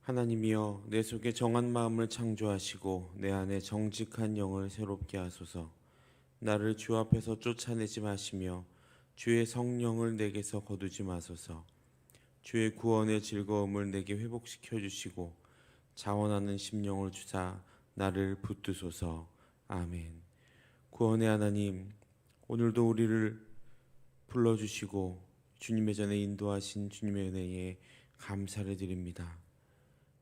하나님이여, 내 속에 정한 마음을 창조하시고 내 안에 정직한 영을 새롭게 하소서. 나를 주 앞에서 쫓아내지 마시며 주의 성령을 내게서 거두지 마소서. 주의 구원의 즐거움을 내게 회복시켜 주시고 자원하는 심령을 주사 나를 붙드소서. 아멘. 구원의 하나님, 오늘도 우리를 불러주시고 주님의 전에 인도하신 주님의 은혜에 감사를 드립니다.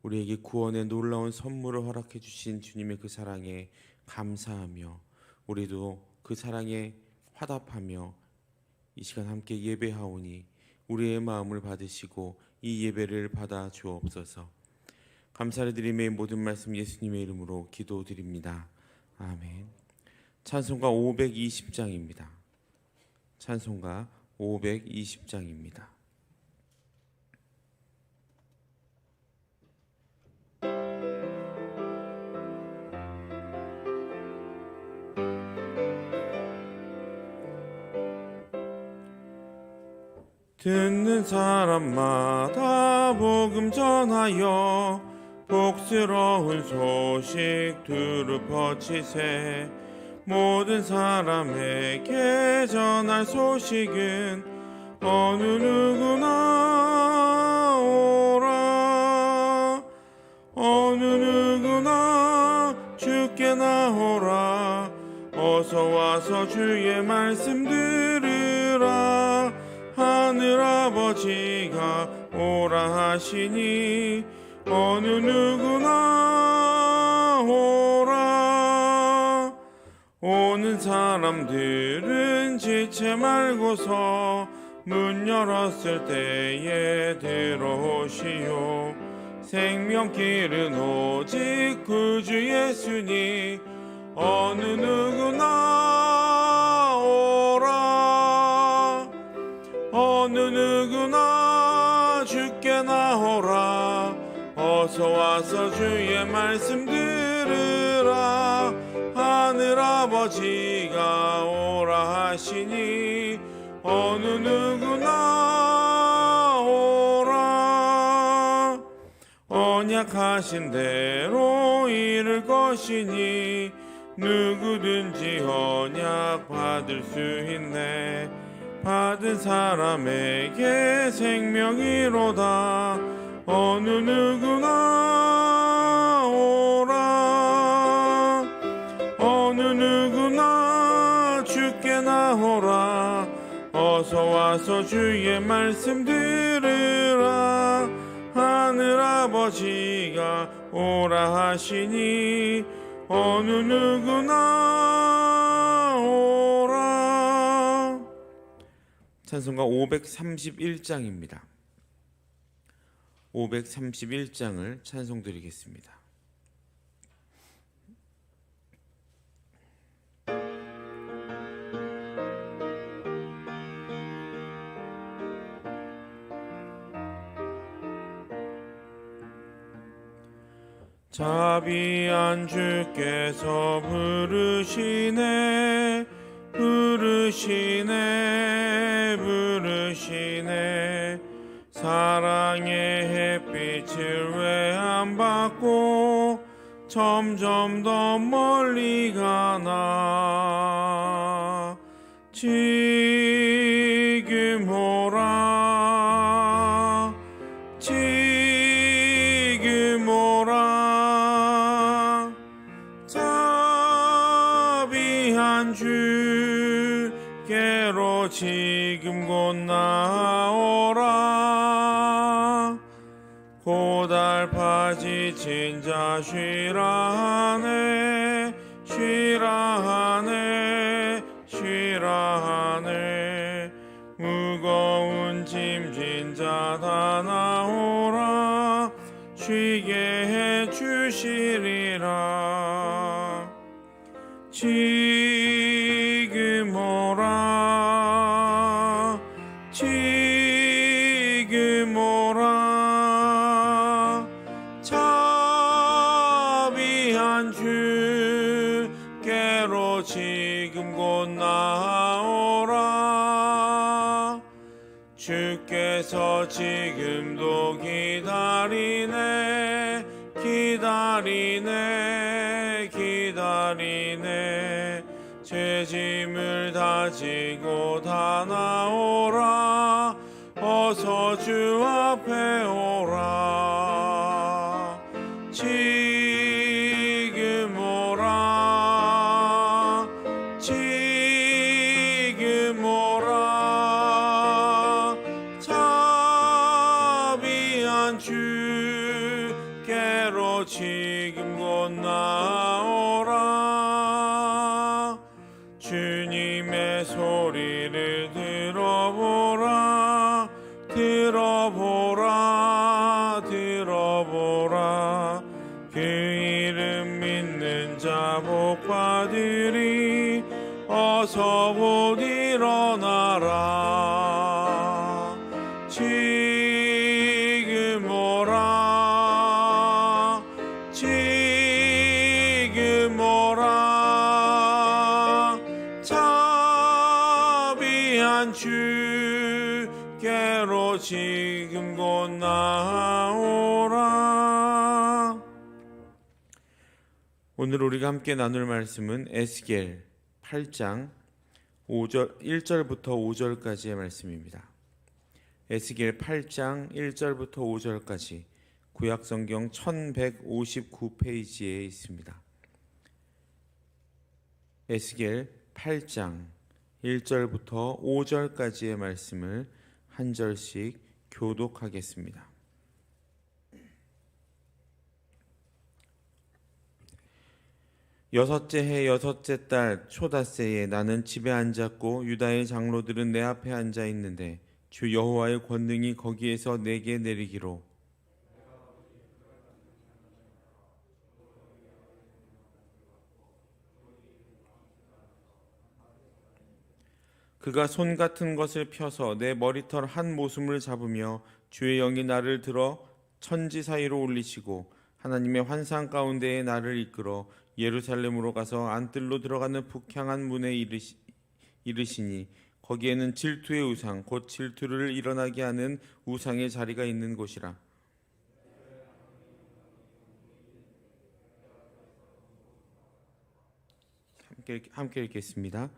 우리에게 구원의 놀라운 선물을 허락해 주신 주님의 그 사랑에 감사하며 우리도 그 사랑에 화답하며 이 시간 함께 예배하오니 우리의 마음을 받으시고 이 예배를 받아 주옵소서. 감사를 드리며 모든 말씀 예수님의 이름으로 기도드립니다. 아멘. 찬송가 520장입니다. 찬송가 520장입니다. 듣는 사람마다 복음 전하여 복스러운 소식 두루 퍼치세. 모든 사람에게 전할 소식은 어느 누구나 오라. 어느 누구나 주께 나오라. 어서 와서 주의 말씀 들으라. 하늘아버지가 오라 하시니 어느 누구나 오라. 오는 사람들은 지체 말고서 문 열었을 때에 들어오시오. 생명길은 오직 구주 예수니 어느 누구나 오라. 어느 누구나 주께 나오라. 어서 와서 주의 말씀 들으라. 하늘아버지가 오라 하시니 어느 누구나 오라. 언약하신 대로 이룰 것이니 누구든지 언약 받을 수 있네. 받은 사람에게 생명이로다. 어느 누구나 오라. 어느 누구나 주께 나오라. 어서 와서 주의 말씀 들으라. 하늘아버지가 오라 하시니 어느 누구나 오라. 찬송가 531장입니다. 531장을 찬송드리겠습니다. 자비한 주께서 부르시네. 부르시네. 부르시네. 사랑의 햇빛을 왜 안 받고 점점 더 멀리 가나. 지금 오라. 지금 오라. 자비한 주께로 지금 곧 나오라. 고달파 지친 자 쉬라 하네. 쉬라 하네. 쉬라 하네. 무거운 짐진 자 다 나오라. 쉬게 해 주시리라. 지금 오라. 지금 오라. 자비한 주께로 지금 곧 나오라. 주께서 지금도 기다리네. 죄짐을 다지고 다 나오라. 어서 주 앞에 오라. 지금 오라. 지금 오라. 자비한 주께로 지금 곧 나오라. 주님의 소리를 들어보라. 들어보라. 들어보라. 그 이름 믿는 자 복받으리. 어서 곧 일어나라. 지금 오라. 지금 오라. 자비한 주께로 지금 곧 나오라. 오늘 우리가 함께 나눌 말씀은 에스겔 8장 1절부터 5절까지의 말씀입니다. 에스겔 8장 1절부터 5절까지 구약성경 1159페이지에 있습니다. 에스겔 8장 1절부터 5절까지의 말씀을 한 절씩 교독하겠습니다. 여섯째 해 여섯째 달 초닷새에 나는 집에 앉았고 유다의 장로들은 내 앞에 앉아 있는데 주 여호와의 권능이 거기에서 내게 내리기로 그가 손 같은 것을 펴서 내 머리털 한 모숨을 잡으며 주의 영이 나를 들어 천지 사이로 올리시고 하나님의 환상 가운데에 나를 이끌어 예루살렘으로 가서 안뜰로 들어가는 북향한 문에 이르시니 거기에는 질투의 우상 곧 질투를 일어나게 하는 우상의 자리가 있는 곳이라. 함께 읽겠습니다.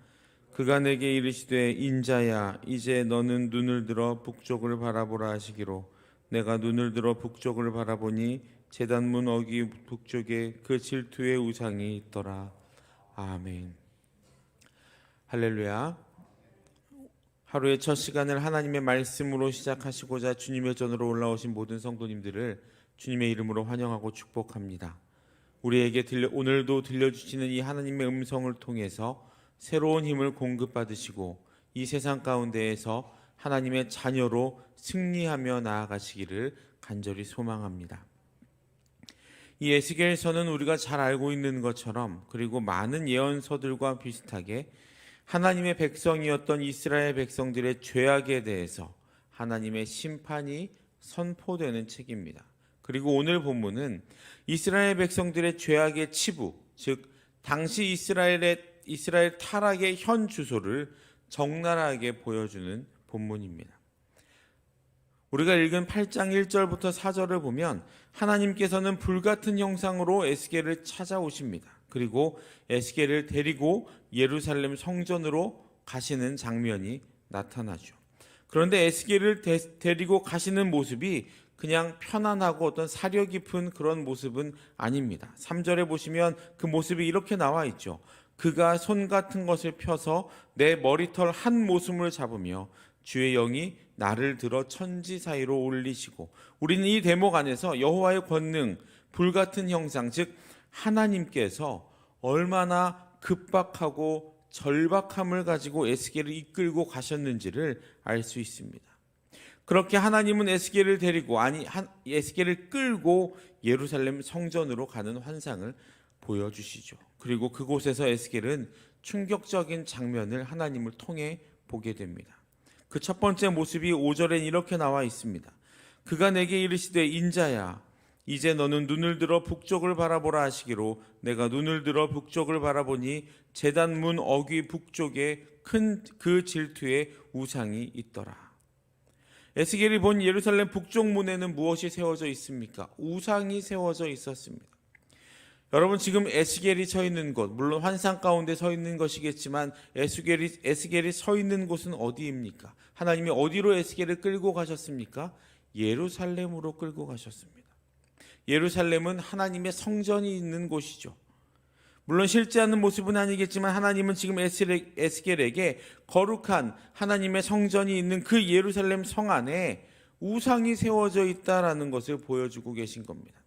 그가 내게 이르시되 인자야 이제 너는 눈을 들어 북쪽을 바라보라 하시기로 내가 눈을 들어 북쪽을 바라보니 제단문 어귀 북쪽에 그 질투의 우상이 있더라. 아멘. 할렐루야. 하루의 첫 시간을 하나님의 말씀으로 시작하시고자 주님의 전으로 올라오신 모든 성도님들을 주님의 이름으로 환영하고 축복합니다. 우리에게 오늘도 들려주시는 이 하나님의 음성을 통해서 새로운 힘을 공급받으시고 이 세상 가운데에서 하나님의 자녀로 승리하며 나아가시기를 간절히 소망합니다. 이 에스겔서는 우리가 잘 알고 있는 것처럼 그리고 많은 예언서들과 비슷하게 하나님의 백성이었던 이스라엘 백성들의 죄악에 대해서 하나님의 심판이 선포되는 책입니다. 그리고 오늘 본문은 이스라엘 백성들의 죄악의 치부, 즉 당시 이스라엘 타락의 현 주소를 적나라하게 보여주는 본문입니다. 우리가 읽은 8장 1절부터 4절을 보면 하나님께서는 불같은 형상으로 에스겔을 찾아오십니다. 그리고 에스겔을 데리고 예루살렘 성전으로 가시는 장면이 나타나죠. 그런데 에스겔을 데리고 가시는 모습이 그냥 편안하고 어떤 사려 깊은 그런 모습은 아닙니다. 3절에 보시면 그 모습이 이렇게 나와 있죠. 그가 손 같은 것을 펴서 내 머리털 한 모숨을 잡으며 주의 영이 나를 들어 천지 사이로 올리시고, 우리는 이 대목 안에서 여호와의 권능, 불같은 형상, 즉 하나님께서 얼마나 급박하고 절박함을 가지고 에스겔을 이끌고 가셨는지를 알 수 있습니다. 그렇게 하나님은 에스겔을 데리고 에스겔을 끌고 예루살렘 성전으로 가는 환상을 보여주시죠. 그리고 그곳에서 에스겔은 충격적인 장면을 하나님을 통해 보게 됩니다. 그 첫 번째 모습이 5절엔 이렇게 나와 있습니다. 그가 내게 이르시되 인자야 이제 너는 눈을 들어 북쪽을 바라보라 하시기로 내가 눈을 들어 북쪽을 바라보니 제단 문 어귀 북쪽에 큰 그 질투의 우상이 있더라. 에스겔이 본 예루살렘 북쪽 문에는 무엇이 세워져 있습니까? 우상이 세워져 있었습니다. 여러분, 지금 에스겔이 서 있는 곳, 물론 환상 가운데 서 있는 것이겠지만 에스겔이 서 있는 곳은 어디입니까? 하나님이 어디로 에스겔을 끌고 가셨습니까? 예루살렘으로 끌고 가셨습니다. 예루살렘은 하나님의 성전이 있는 곳이죠. 물론 실제 하는 모습은 아니겠지만 하나님은 지금 에스겔에게 거룩한 하나님의 성전이 있는 그 예루살렘 성 안에 우상이 세워져 있다라는 것을 보여주고 계신 겁니다.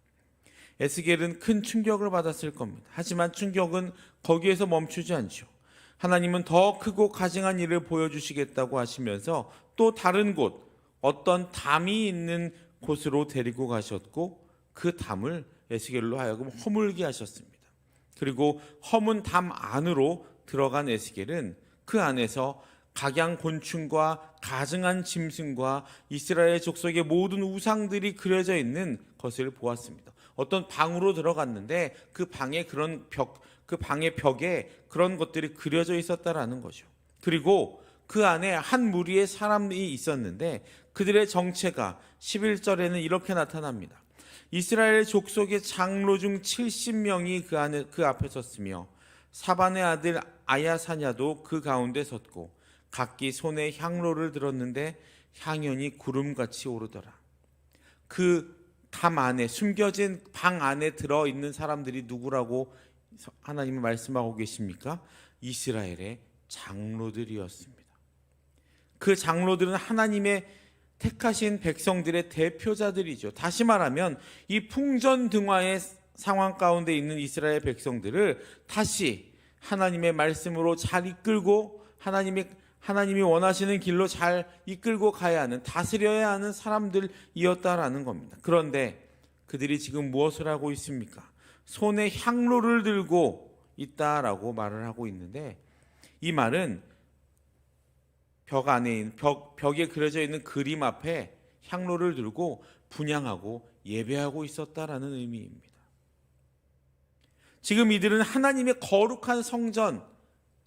에스겔은 큰 충격을 받았을 겁니다. 하지만 충격은 거기에서 멈추지 않죠. 하나님은 더 크고 가증한 일을 보여주시겠다고 하시면서 또 다른 곳, 어떤 담이 있는 곳으로 데리고 가셨고 그 담을 에스겔로 하여금 허물게 하셨습니다. 그리고 허문 담 안으로 들어간 에스겔은 그 안에서 각양곤충과 가증한 짐승과 이스라엘 족속의 모든 우상들이 그려져 있는 것을 보았습니다. 어떤 방으로 들어갔는데 그 방의 벽에 그런 것들이 그려져 있었다라는 거죠. 그리고 그 안에 한 무리의 사람이 있었는데 그들의 정체가 11절에는 이렇게 나타납니다. 이스라엘 족속의 장로 중 70명이 그 앞에 섰으며 사반의 아들 아야사냐도 그 가운데 섰고 각기 손에 향로를 들었는데 향연이 구름같이 오르더라. 그 담 안에 숨겨진 방 안에 들어있는 사람들이 누구라고 하나님이 말씀하고 계십니까? 이스라엘의 장로들이었습니다. 그 장로들은 하나님의 택하신 백성들의 대표자들이죠. 다시 말하면 이 풍전등화의 상황 가운데 있는 이스라엘 백성들을 다시 하나님의 말씀으로 잘 이끌고 하나님이 원하시는 길로 잘 이끌고 가야 하는, 다스려야 하는 사람들이었다라는 겁니다. 그런데 그들이 지금 무엇을 하고 있습니까? 손에 향로를 들고 있다라고 말을 하고 있는데 이 말은 벽에 그려져 있는 그림 앞에 향로를 들고 분향하고 예배하고 있었다라는 의미입니다. 지금 이들은 하나님의 거룩한 성전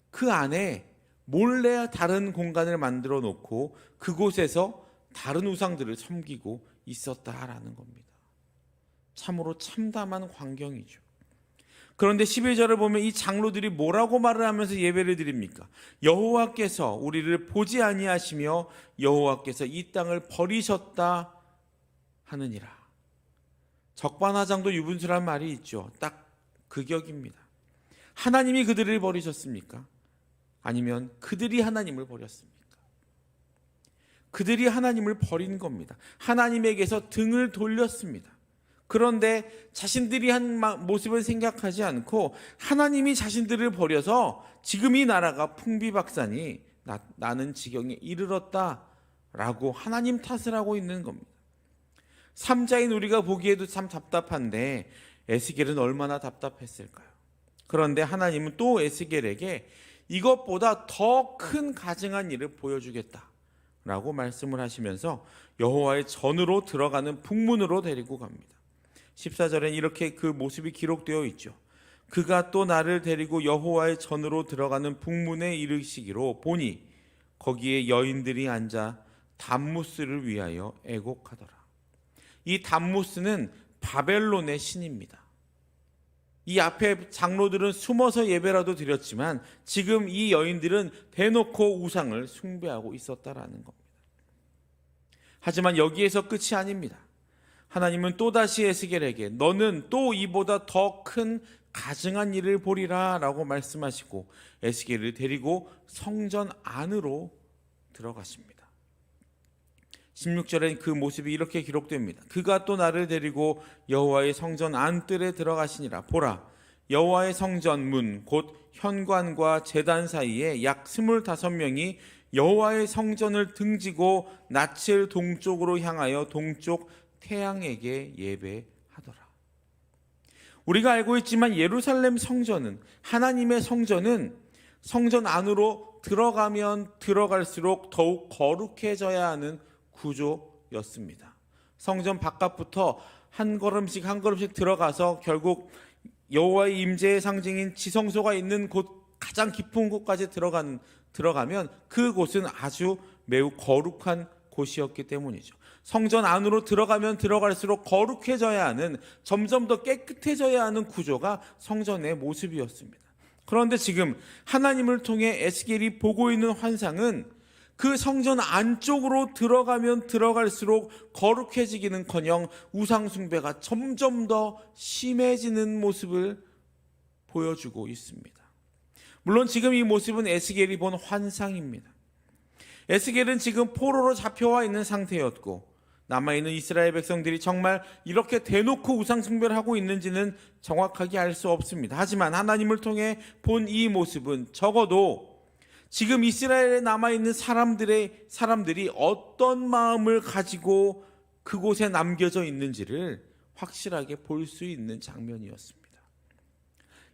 그 안에 몰래 다른 공간을 만들어 놓고 그곳에서 다른 우상들을 섬기고 있었다라는 겁니다. 참으로 참담한 광경이죠. 그런데 11절을 보면 이 장로들이 뭐라고 말을 하면서 예배를 드립니까? 여호와께서 우리를 보지 아니하시며 여호와께서 이 땅을 버리셨다 하느니라. 적반하장도 유분수란 말이 있죠. 딱 그 격입니다. 하나님이 그들을 버리셨습니까? 아니면 그들이 하나님을 버렸습니까? 그들이 하나님을 버린 겁니다. 하나님에게서 등을 돌렸습니다. 그런데 자신들이 한 모습을 생각하지 않고 하나님이 자신들을 버려서 지금 이 나라가 풍비박산이 나는 지경에 이르렀다라고 하나님 탓을 하고 있는 겁니다. 삼자인 우리가 보기에도 참 답답한데 에스겔은 얼마나 답답했을까요? 그런데 하나님은 또 에스겔에게 이것보다 더 큰 가증한 일을 보여주겠다라고 말씀을 하시면서 여호와의 전으로 들어가는 북문으로 데리고 갑니다. 14절엔 이렇게 그 모습이 기록되어 있죠. 그가 또 나를 데리고 여호와의 전으로 들어가는 북문에 이르시기로 보니 거기에 여인들이 앉아 담무스를 위하여 애곡하더라. 이 담무스는 바벨론의 신입니다. 이 앞에 장로들은 숨어서 예배라도 드렸지만 지금 이 여인들은 대놓고 우상을 숭배하고 있었다라는 겁니다. 하지만 여기에서 끝이 아닙니다. 하나님은 또다시 에스겔에게 너는 또 이보다 더 큰 가증한 일을 보리라 라고 말씀하시고 에스겔을 데리고 성전 안으로 들어가십니다. 16절엔 그 모습이 이렇게 기록됩니다. 그가 또 나를 데리고 여호와의 성전 안뜰에 들어가시니라. 보라, 여호와의 성전 문 곧 현관과 제단 사이에 약 25명이 여호와의 성전을 등지고 낯을 동쪽으로 향하여 동쪽 태양에게 예배하더라. 우리가 알고 있지만 예루살렘 성전은, 하나님의 성전은 성전 안으로 들어가면 들어갈수록 더욱 거룩해져야 하는 구조였습니다. 성전 바깥부터 한 걸음씩 한 걸음씩 들어가서 결국 여호와의 임재의 상징인 지성소가 있는 곳, 가장 깊은 곳까지 들어가면 그곳은 아주 매우 거룩한 곳이었기 때문이죠. 성전 안으로 들어가면 들어갈수록 거룩해져야 하는, 점점 더 깨끗해져야 하는 구조가 성전의 모습이었습니다. 그런데 지금 하나님을 통해 에스겔이 보고 있는 환상은 그 성전 안쪽으로 들어가면 들어갈수록 거룩해지기는커녕 우상 숭배가 점점 더 심해지는 모습을 보여주고 있습니다. 물론 지금 이 모습은 에스겔이 본 환상입니다. 에스겔은 지금 포로로 잡혀와 있는 상태였고, 남아있는 이스라엘 백성들이 정말 이렇게 대놓고 우상 숭배를 하고 있는지는 정확하게 알 수 없습니다. 하지만 하나님을 통해 본 이 모습은 적어도 지금 이스라엘에 남아있는 사람들이 어떤 마음을 가지고 그곳에 남겨져 있는지를 확실하게 볼 수 있는 장면이었습니다.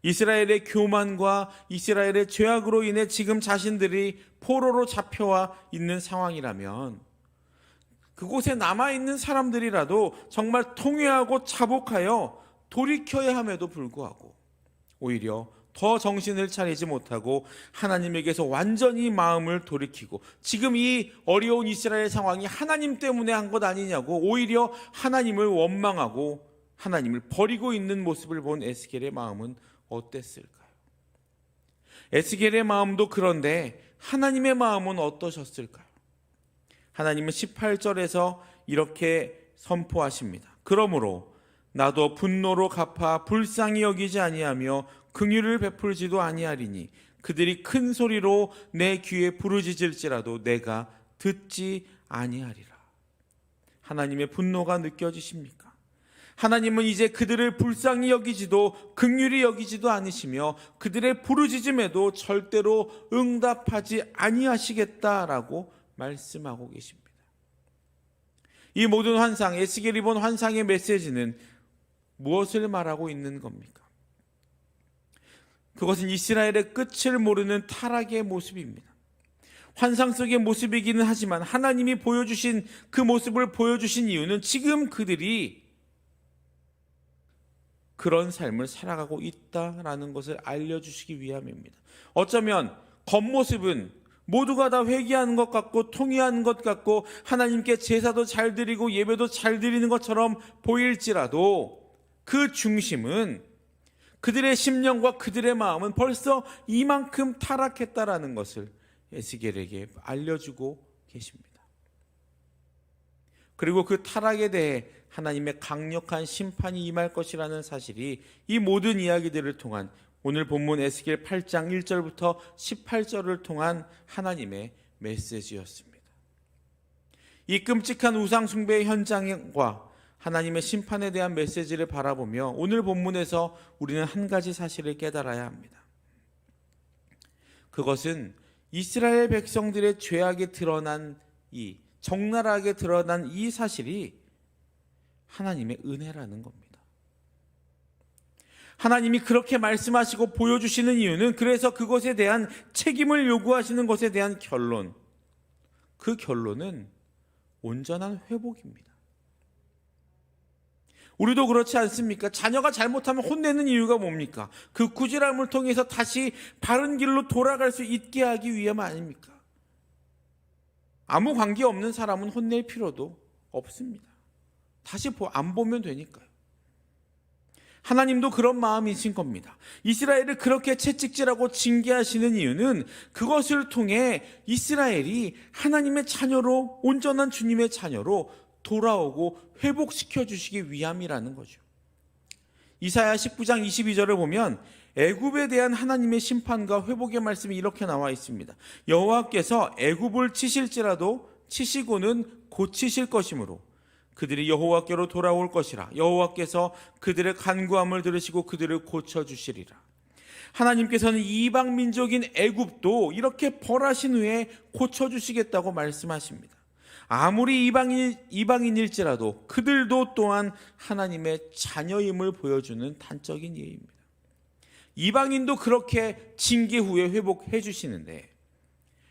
이스라엘의 교만과 이스라엘의 죄악으로 인해 지금 자신들이 포로로 잡혀와 있는 상황이라면, 그곳에 남아있는 사람들이라도 정말 통회하고 자복하여 돌이켜야 함에도 불구하고 오히려 더 정신을 차리지 못하고 하나님에게서 완전히 마음을 돌이키고, 지금 이 어려운 이스라엘 상황이 하나님 때문에 한 것 아니냐고 오히려 하나님을 원망하고 하나님을 버리고 있는 모습을 본 에스겔의 마음은 어땠을까요? 에스겔의 마음도 그런데 하나님의 마음은 어떠셨을까요? 하나님은 18절에서 이렇게 선포하십니다. 그러므로 나도 분노로 갚아 불쌍히 여기지 아니하며 긍휼을 베풀지도 아니하리니 그들이 큰 소리로 내 귀에 부르짖을지라도 내가 듣지 아니하리라. 하나님의 분노가 느껴지십니까? 하나님은 이제 그들을 불쌍히 여기지도 긍휼히 여기지도 않으시며 그들의 부르짖음에도 절대로 응답하지 아니하시겠다라고 말씀하고 계십니다. 이 모든 환상, 에스겔이 본 환상의 메시지는 무엇을 말하고 있는 겁니까? 그것은 이스라엘의 끝을 모르는 타락의 모습입니다. 환상 속의 모습이기는 하지만 하나님이 보여주신 그 모습을 보여주신 이유는 지금 그들이 그런 삶을 살아가고 있다라는 것을 알려주시기 위함입니다. 어쩌면 겉모습은 모두가 다 회개하는 것 같고 통회하는 것 같고 하나님께 제사도 잘 드리고 예배도 잘 드리는 것처럼 보일지라도 그 중심은, 그들의 심령과 그들의 마음은 벌써 이만큼 타락했다라는 것을 에스겔에게 알려주고 계십니다. 그리고 그 타락에 대해 하나님의 강력한 심판이 임할 것이라는 사실이 이 모든 이야기들을 통한 오늘 본문 에스겔 8장 1절부터 18절을 통한 하나님의 메시지였습니다. 이 끔찍한 우상 숭배의 현장과 하나님의 심판에 대한 메시지를 바라보며 오늘 본문에서 우리는 한 가지 사실을 깨달아야 합니다. 그것은 이스라엘 백성들의 죄악이 드러난 적나라하게 드러난 이 사실이 하나님의 은혜라는 겁니다. 하나님이 그렇게 말씀하시고 보여주시는 이유는 그래서 그것에 대한 책임을 요구하시는 것에 대한 결론, 그 결론은 온전한 회복입니다. 우리도 그렇지 않습니까? 자녀가 잘못하면 혼내는 이유가 뭡니까? 그 꾸지람을 통해서 다시 바른 길로 돌아갈 수 있게 하기 위함 아닙니까? 아무 관계없는 사람은 혼낼 필요도 없습니다. 다시 안 보면 되니까요. 하나님도 그런 마음이신 겁니다. 이스라엘을 그렇게 채찍질하고 징계하시는 이유는 그것을 통해 이스라엘이 하나님의 자녀로, 온전한 주님의 자녀로 돌아오고 회복시켜 주시기 위함이라는 거죠. 이사야 19장 22절을 보면 애굽에 대한 하나님의 심판과 회복의 말씀이 이렇게 나와 있습니다. 여호와께서 애굽을 치실지라도 치시고는 고치실 것이므로 그들이 여호와께로 돌아올 것이라. 여호와께서 그들의 간구함을 들으시고 그들을 고쳐주시리라. 하나님께서는 이방 민족인 애굽도 이렇게 벌하신 후에 고쳐주시겠다고 말씀하십니다. 아무리 이방인일지라도 그들도 또한 하나님의 자녀임을 보여주는 단적인 예입니다. 이방인도 그렇게 징계 후에 회복해 주시는데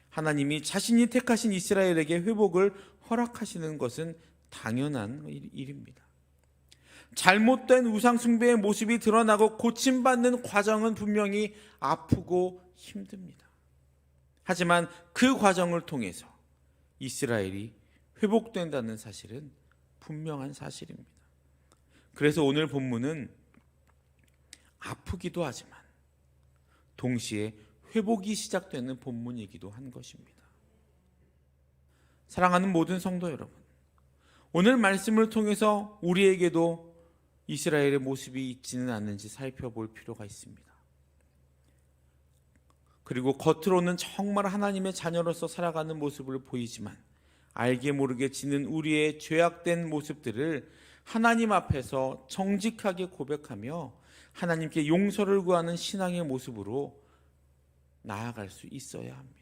하나님이 자신이 택하신 이스라엘에게 회복을 허락하시는 것은 당연한 일입니다. 잘못된 우상 숭배의 모습이 드러나고 고침받는 과정은 분명히 아프고 힘듭니다. 하지만 그 과정을 통해서 이스라엘이 회복된다는 사실은 분명한 사실입니다. 그래서 오늘 본문은 아프기도 하지만 동시에 회복이 시작되는 본문이기도 한 것입니다. 사랑하는 모든 성도 여러분, 오늘 말씀을 통해서 우리에게도 이스라엘의 모습이 있지는 않는지 살펴볼 필요가 있습니다. 그리고 겉으로는 정말 하나님의 자녀로서 살아가는 모습을 보이지만 알게 모르게 지는 우리의 죄악된 모습들을 하나님 앞에서 정직하게 고백하며 하나님께 용서를 구하는 신앙의 모습으로 나아갈 수 있어야 합니다.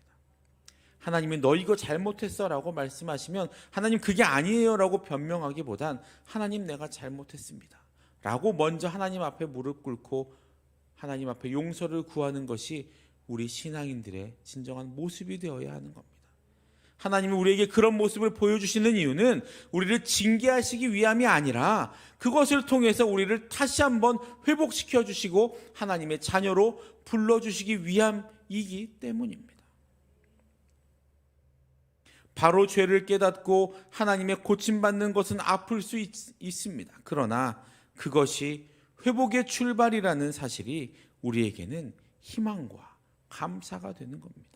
하나님이 너 이거 잘못했어 라고 말씀하시면 하나님 그게 아니에요 라고 변명하기보단 하나님 내가 잘못했습니다 라고 먼저 하나님 앞에 무릎 꿇고 하나님 앞에 용서를 구하는 것이 우리 신앙인들의 진정한 모습이 되어야 하는 겁니다. 하나님이 우리에게 그런 모습을 보여주시는 이유는 우리를 징계하시기 위함이 아니라 그것을 통해서 우리를 다시 한번 회복시켜 주시고 하나님의 자녀로 불러주시기 위함이기 때문입니다. 바로 죄를 깨닫고 하나님의 고침받는 것은 아플 수 있습니다. 그러나 그것이 회복의 출발이라는 사실이 우리에게는 희망과 감사가 되는 겁니다.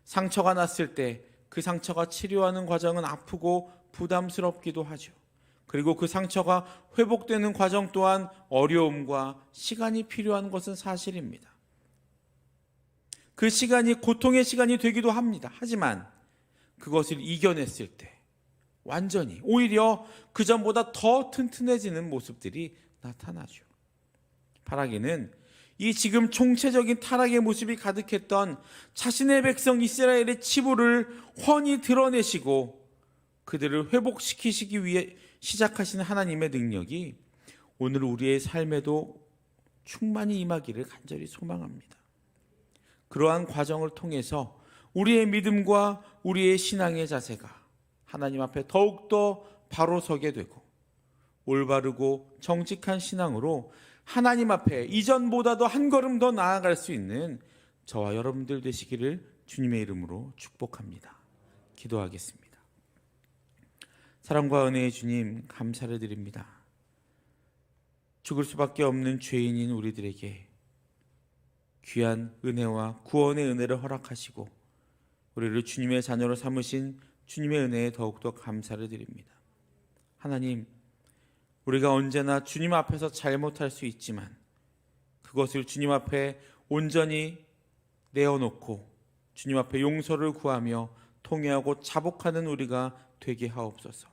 상처가 났을 때 그 상처가 치료하는 과정은 아프고 부담스럽기도 하죠. 그리고 그 상처가 회복되는 과정 또한 어려움과 시간이 필요한 것은 사실입니다. 그 시간이 고통의 시간이 되기도 합니다. 하지만 그것을 이겨냈을 때 완전히 오히려 그전보다 더 튼튼해지는 모습들이 나타나죠. 바라기는 이 지금 총체적인 타락의 모습이 가득했던 자신의 백성 이스라엘의 치부를 훤히 드러내시고 그들을 회복시키시기 위해 시작하신 하나님의 능력이 오늘 우리의 삶에도 충만히 임하기를 간절히 소망합니다. 그러한 과정을 통해서 우리의 믿음과 우리의 신앙의 자세가 하나님 앞에 더욱더 바로 서게 되고 올바르고 정직한 신앙으로 하나님 앞에 이전보다도 한 걸음 더 나아갈 수 있는 저와 여러분들 되시기를 주님의 이름으로 축복합니다. 기도하겠습니다. 사랑과 은혜의 주님, 감사를 드립니다. 죽을 수밖에 없는 죄인인 우리들에게 귀한 은혜와 구원의 은혜를 허락하시고 우리를 주님의 자녀로 삼으신 주님의 은혜에 더욱더 감사를 드립니다. 하나님, 우리가 언제나 주님 앞에서 잘못할 수 있지만 그것을 주님 앞에 온전히 내어놓고 주님 앞에 용서를 구하며 통회하고 자복하는 우리가 되게 하옵소서.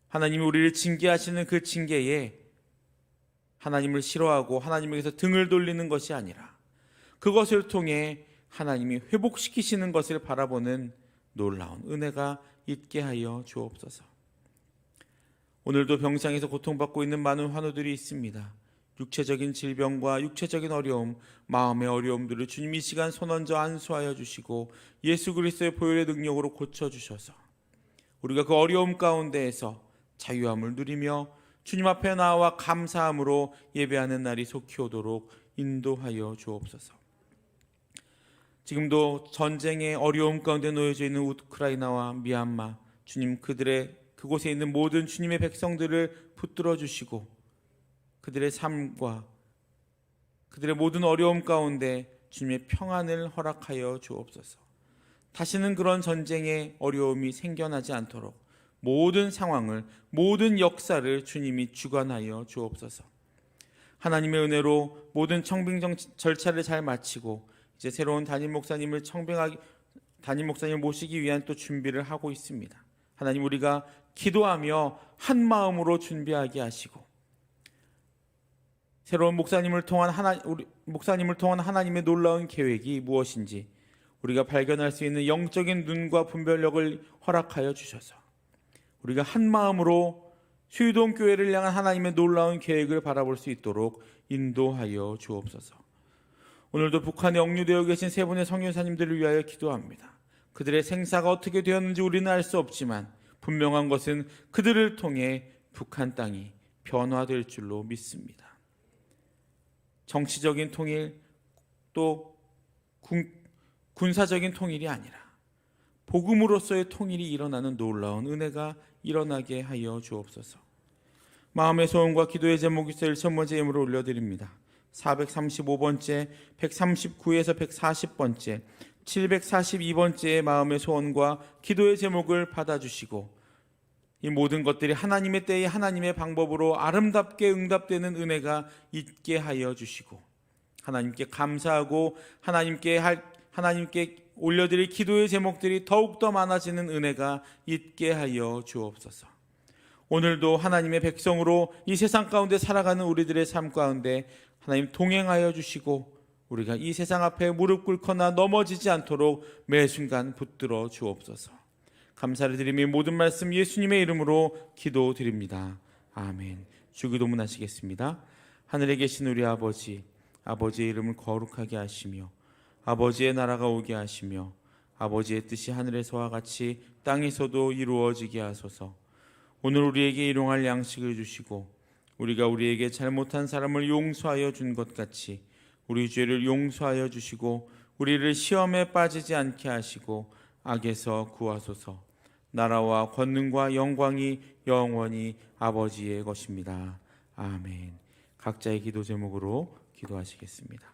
하나님이 우리를 징계하시는 그 징계에 하나님을 싫어하고 하나님에게서 등을 돌리는 것이 아니라 그것을 통해 하나님이 회복시키시는 것을 바라보는 놀라운 은혜가 있게 하여 주옵소서. 오늘도 병상에서 고통받고 있는 많은 환우들이 있습니다. 육체적인 질병과 육체적인 어려움, 마음의 어려움들을 주님 이 시간 손얹어 안수하여 주시고 예수 그리스도의 보혈의 능력으로 고쳐주셔서 우리가 그 어려움 가운데에서 자유함을 누리며 주님 앞에 나와 감사함으로 예배하는 날이 속히 오도록 인도하여 주옵소서. 지금도 전쟁의 어려움 가운데 놓여져 있는 우크라이나와 미얀마, 주님 그곳에 있는 모든 주님의 백성들을 붙들어 주시고 그들의 삶과 그들의 모든 어려움 가운데 주님의 평안을 허락하여 주옵소서. 다시는 그런 전쟁의 어려움이 생겨나지 않도록 모든 상황을, 모든 역사를 주님이 주관하여 주옵소서. 하나님의 은혜로 모든 청빙 절차를 잘 마치고 이제 새로운 담임 목사님을 모시기 위한 또 준비를 하고 있습니다. 하나님, 우리가 기도하며 한 마음으로 준비하게 하시고 새로운 목사님을 통한 하나님의 놀라운 계획이 무엇인지 우리가 발견할 수 있는 영적인 눈과 분별력을 허락하여 주셔서 우리가 한 마음으로 수유동교회를 향한 하나님의 놀라운 계획을 바라볼 수 있도록 인도하여 주옵소서. 오늘도 북한에 억류되어 계신 세 분의 선교사님들을 위하여 기도합니다. 그들의 생사가 어떻게 되었는지 우리는 알 수 없지만 분명한 것은 그들을 통해 북한 땅이 변화될 줄로 믿습니다. 정치적인 통일 또 군사적인 통일이 아니라 복음으로서의 통일이 일어나는 놀라운 은혜가 일어나게 하여 주옵소서. 마음의 소원과 기도의 제목이 있을 첫 번째 예물을 올려드립니다. 435번째, 139에서 140번째, 742번째의 마음의 소원과 기도의 제목을 받아주시고 이 모든 것들이 하나님의 때에 하나님의 방법으로 아름답게 응답되는 은혜가 있게 하여 주시고 하나님께 감사하고 하나님께 올려드릴 기도의 제목들이 더욱더 많아지는 은혜가 있게 하여 주옵소서. 오늘도 하나님의 백성으로 이 세상 가운데 살아가는 우리들의 삶 가운데 하나님 동행하여 주시고 우리가 이 세상 앞에 무릎 꿇거나 넘어지지 않도록 매 순간 붙들어 주옵소서. 감사를 드리며 모든 말씀 예수님의 이름으로 기도드립니다. 아멘. 주기도문 하시겠습니다. 하늘에 계신 우리 아버지, 아버지의 이름을 거룩하게 하시며 아버지의 나라가 오게 하시며 아버지의 뜻이 하늘에서와 같이 땅에서도 이루어지게 하소서. 오늘 우리에게 일용할 양식을 주시고 우리가 우리에게 잘못한 사람을 용서하여 준 것 같이 우리 죄를 용서하여 주시고 우리를 시험에 빠지지 않게 하시고 악에서 구하소서. 나라와 권능과 영광이 영원히 아버지의 것입니다. 아멘. 각자의 기도 제목으로 기도하시겠습니다.